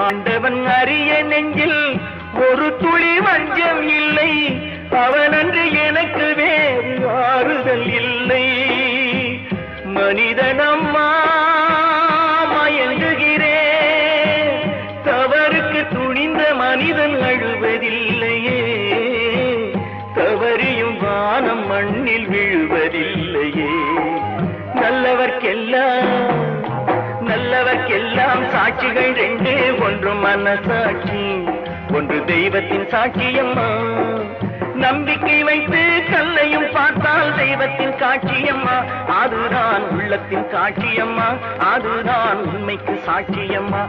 ஆண்டவன் அறிய நெஞ்சில் ஒரு துளி வஞ்சம் இல்லை, அவனன்று எனக்கு வேறு ஆறுதல் இல்லை. மனிதனம்மா மயங்குகிறேன், தவறுக்கு துணிந்த மனிதன் அழுவதில்லையே, தவறியும் வானம் மண்ணில் விழுவதில்லையே. நல்லவர்க்கெல்லாம் சாட்சிகள் ரெண்டு, ஒன்று மனசாட்சி, ஒன்று தெய்வத்தின் சாட்சியம்மா. நம்பிக்கை வைத்து கல்லையும் பார்த்தால் தெய்வத்தின் காட்சியம்மா, அதுதான் உள்ளத்தின் காட்சியம்மா, அதுதான் உண்மைக்கு சாட்சியம்மா.